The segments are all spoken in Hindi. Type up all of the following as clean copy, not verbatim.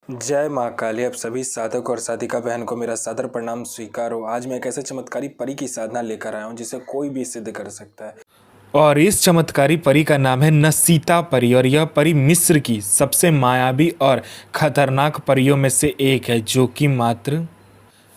जय माँ काली। अब सभी साधक और साधिका बहन को मेरा सादर प्रणाम स्वीकार हो। आज मैं एक ऐसे चमत्कारी परी की साधना लेकर आया हूँ जिसे कोई भी सिद्ध कर सकता है। और इस चमत्कारी परी का नाम है नसीता परी और यह परी मिस्र की सबसे मायावी और खतरनाक परियों में से एक है, जो कि मात्र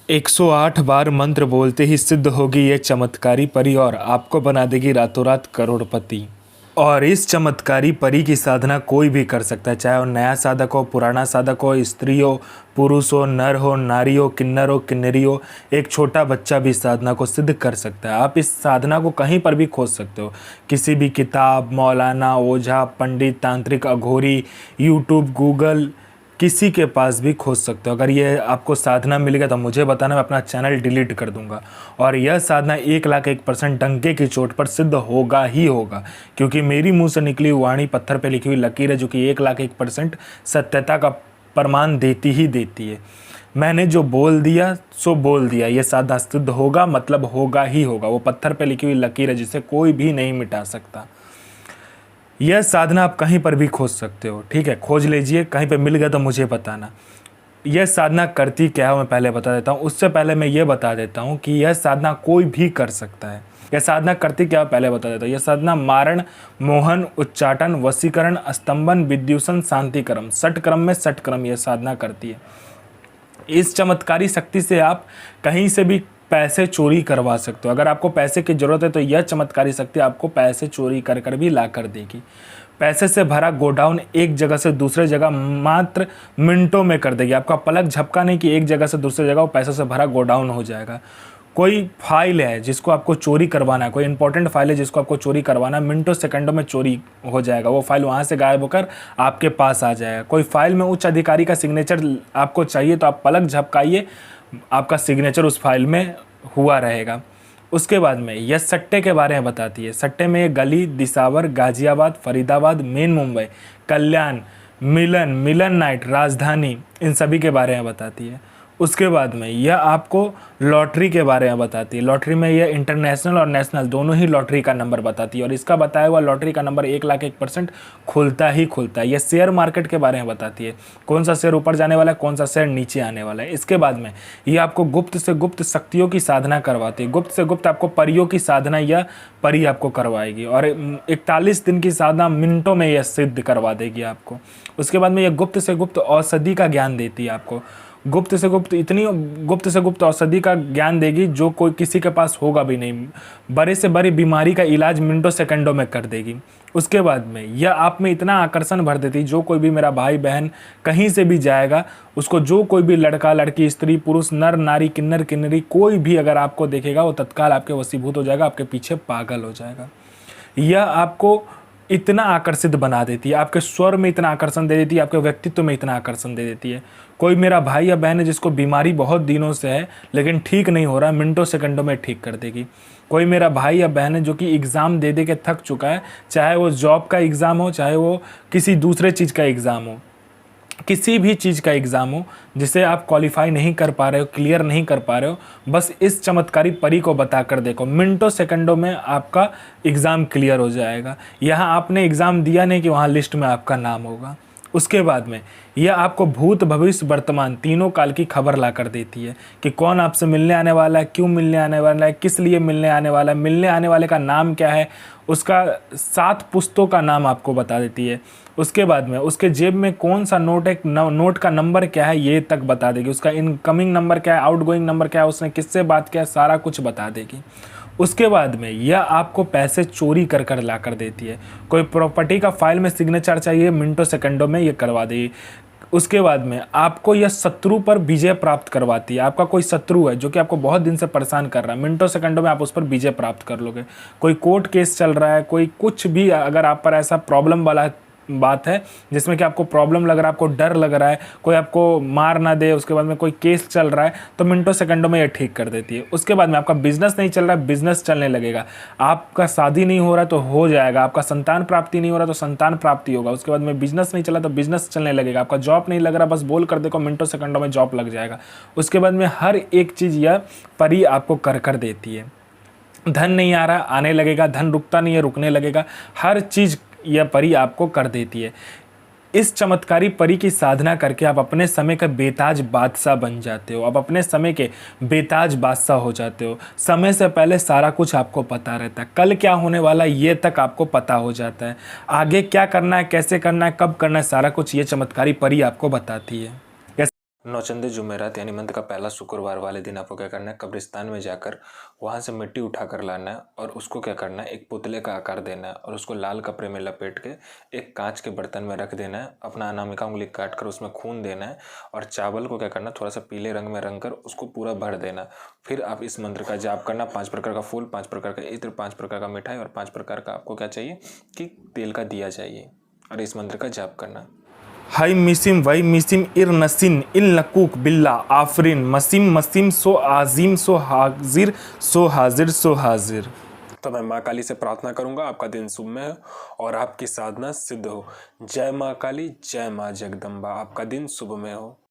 108 बार मंत्र बोलते ही सिद्ध होगी यह चमत्कारी परी और आपको बना देगी रातों रात करोड़पति। और इस चमत्कारी परी की साधना कोई भी कर सकता है, चाहे वो नया साधक हो, पुराना साधक हो, स्त्री हो, पुरुष हो, नर हो, नारी हो, किन्नर हो, किन्नरी हो, एक छोटा बच्चा भी साधना को सिद्ध कर सकता है। आप इस साधना को कहीं पर भी खोज सकते हो, किसी भी किताब, मौलाना, ओझा, पंडित, तांत्रिक, अघोरी, यूट्यूब, गूगल, किसी के पास भी खोज सकते हो। अगर ये आपको साधना मिलेगा तो मुझे बताना, मैं अपना चैनल डिलीट कर दूंगा। और यह साधना 1,01% डंके की चोट पर सिद्ध होगा ही होगा, क्योंकि मेरी मुंह से निकली वाणी पत्थर पे लिखी हुई लकीर है, जो कि 1,01% सत्यता का प्रमाण देती ही देती है। मैंने जो बोल दिया सो बोल दिया, ये साधना सिद्ध होगा मतलब होगा ही होगा। वो पत्थर पे लिखी हुई लकीर है जिसे कोई भी नहीं मिटा सकता। यह साधना आप कहीं पर भी खोज सकते हो, ठीक है, खोज लीजिए, कहीं पे मिल गया तो मुझे बताना। यह साधना करती क्या है मैं पहले बता देता हूँ। उससे पहले मैं ये बता देता हूँ कि यह साधना कोई भी कर सकता है। यह साधना करती क्या है पहले बता देता हूँ। यह साधना मारण, मोहन, उच्चाटन, वशीकरण, स्तंभन, विद्युषण, शांतिक्रम, षटक्रम में षटक्रम यह साधना करती है। इस चमत्कारी शक्ति से आप कहीं से भी पैसे चोरी करवा सकते हो। अगर आपको पैसे की ज़रूरत है तो यह चमत्कारी शक्ति आपको पैसे चोरी कर कर भी ला कर देगी। पैसे से भरा गोडाउन एक जगह से दूसरे जगह मात्र मिनटों में कर देगी। आपका पलक झपका नहीं कि एक जगह से दूसरी जगह वो पैसों से भरा गोडाउन हो जाएगा। कोई फाइल है जिसको आपको चोरी करवाना है, कोई इंपॉर्टेंट फाइल है जिसको आपको चोरी करवाना है, मिनटों सेकंडों में चोरी हो जाएगा। वो फाइल वहाँ से गायब होकर आपके पास आ जाएगा। कोई फाइल में उच्च अधिकारी का सिग्नेचर आपको चाहिए तो आप पलक झपकाइए, आपका सिग्नेचर उस फाइल में हुआ रहेगा। उसके बाद में यह सट्टे के बारे में बताती है। सट्टे में गली, दिसावर, गाजियाबाद, फरीदाबाद, मेन मुंबई, कल्याण, मिलन, मिलन नाइट, राजधानी, इन सभी के बारे में बताती है। उसके बाद में यह आपको लॉटरी के बारे में बताती है। लॉटरी में यह इंटरनेशनल और नेशनल दोनों ही लॉटरी का नंबर बताती है और इसका बताया हुआ लॉटरी का नंबर 1,01% खुलता ही खुलता है। यह शेयर मार्केट के बारे में बताती है, कौन सा शेयर ऊपर जाने वाला है, कौन सा शेयर नीचे आने वाला है। इसके बाद में यह आपको गुप्त से गुप्त शक्तियों की साधना करवाती है। गुप्त से गुप्त आपको परियों की साधना यह परी आपको करवाएगी और 41 दिन की साधना मिनटों में यह सिद्ध करवा देगी आपको। उसके बाद में यह गुप्त से गुप्त औषधि का ज्ञान देती है आपको। गुप्त से गुप्त इतनी गुप्त से गुप्त औषधि का ज्ञान देगी जो कोई किसी के पास होगा भी नहीं। बड़े से बड़ी बीमारी का इलाज मिनटों सेकंडों में कर देगी। उसके बाद में यह आप में इतना आकर्षण भर देती, जो कोई भी मेरा भाई बहन कहीं से भी जाएगा, उसको जो कोई भी लड़का लड़की, स्त्री पुरुष, नर नारी, किन्नर किन्नरी, कोई भी अगर आपको देखेगा वो तत्काल आपके वशीभूत हो जाएगा, आपके पीछे पागल हो जाएगा। यह आपको इतना आकर्षित बना देती है, आपके स्वर में इतना आकर्षण दे देती है, आपके व्यक्तित्व में इतना आकर्षण दे देती है। कोई मेरा भाई या बहन है जिसको बीमारी बहुत दिनों से है लेकिन ठीक नहीं हो रहा, मिनटों सेकंडों में ठीक कर देगी। कोई मेरा भाई या बहन है जो कि एग्ज़ाम दे दे के थक चुका है, चाहे वो जॉब का एग्ज़ाम हो, चाहे वो किसी दूसरे चीज़ का एग्ज़ाम हो, किसी भी चीज़ का एग्ज़ाम हो जिसे आप क्वालिफाई नहीं कर पा रहे हो, क्लियर नहीं कर पा रहे हो, बस इस चमत्कारी परी को बता कर देखो, मिनटों सेकंडों में आपका एग्ज़ाम क्लियर हो जाएगा। यहाँ आपने एग्ज़ाम दिया नहीं कि वहाँ लिस्ट में आपका नाम होगा। उसके बाद में यह आपको भूत, भविष्य, वर्तमान तीनों काल की खबर ला कर देती है कि कौन आपसे मिलने आने वाला है, क्यों मिलने आने वाला है, किस लिए मिलने आने वाला है, मिलने आने वाले का नाम क्या है, उसका 7 पुस्तों का नाम आपको बता देती है। उसके बाद में उसके जेब में कौन सा नोट है, नोट का नंबर क्या है ये तक बता देगी। उसका इनकमिंग नंबर क्या है, आउटगोइंग नंबर क्या है, उसने किससे बात किया, सारा कुछ बता देगी। उसके बाद में यह आपको पैसे चोरी कर कर ला कर देती है। कोई प्रॉपर्टी का फाइल में सिग्नेचर चाहिए, मिनटों सेकंडों में ये करवा देगी। उसके बाद में आपको यह शत्रु पर विजय प्राप्त करवाती है। आपका कोई शत्रु है जो कि आपको बहुत दिन से परेशान कर रहा है, मिनटों सेकंडों में आप उस पर विजय प्राप्त कर लोगे। कोई कोर्ट केस चल रहा है, कोई कुछ भी अगर आप पर ऐसा प्रॉब्लम वाला बात है जिसमें कि आपको प्रॉब्लम लग रहा है, आपको डर लग रहा है, कोई आपको मार ना दे, उसके बाद में कोई केस चल रहा है, तो मिनटों सेकंडों में ये ठीक कर देती है। उसके बाद में आपका बिजनेस नहीं चल रहा है, बिजनेस चलने लगेगा। आपका शादी नहीं हो रहा तो हो जाएगा, आपका संतान प्राप्ति नहीं हो रहा तो संतान प्राप्ति होगा। उसके बाद में बिजनेस नहीं चला तो बिजनेस चलने लगेगा। आपका जॉब नहीं लग रहा, बस बोल कर देखो, मिनटों सेकंडों में जॉब लग जाएगा। उसके बाद में हर एक चीज़ यह परी आपको कर कर देती है। धन नहीं आ रहा, आने लगेगा, धन रुकता नहीं है, रुकने लगेगा, हर चीज़ यह परी आपको कर देती है। इस चमत्कारी परी की साधना करके आप अपने समय का बेताज बादशाह बन जाते हो। आप अपने समय के बेताज बादशाह हो जाते हो। समय से पहले सारा कुछ आपको पता रहता है। कल क्या होने वाला है ये तक आपको पता हो जाता है। आगे क्या करना है, कैसे करना है, कब करना है, सारा कुछ ये चमत्कारी परी आपको बताती है। नौचंदे जुमेरात यानी मंथ का पहला शुक्रवार वाले दिन आपको क्या करना है, कब्रिस्तान में जाकर वहाँ से मिट्टी उठा कर लाना है और उसको क्या करना है, एक पुतले का आकार देना है और उसको लाल कपड़े में लपेट के एक कांच के बर्तन में रख देना है। अपना अनामिका उंगली काट कर उसमें खून देना है और चावल को क्या करना है, थोड़ा सा पीले रंग में रंग कर उसको पूरा भर देना। फिर आप इस मंत्र का जाप करना, 5 प्रकार का फूल, 5 प्रकार का इत्र, 5 प्रकार का मिठाई और 5 प्रकार का आपको क्या चाहिए कि तेल का दिया चाहिए और इस मंत्र का जाप करना। हाय मिसिम वही मिसिम इर नसीन इल नकूक बिल्ला आफरीन मसीम मसीम सो आजिम सो हाजिर सो हाजिर सो हाजिर। तो मैं माँ काली से प्रार्थना करूंगा आपका दिन शुभ में हो और आपकी साधना सिद्ध हो। जय माँ काली, जय माँ जगदम्बा। आपका दिन शुभ में हो।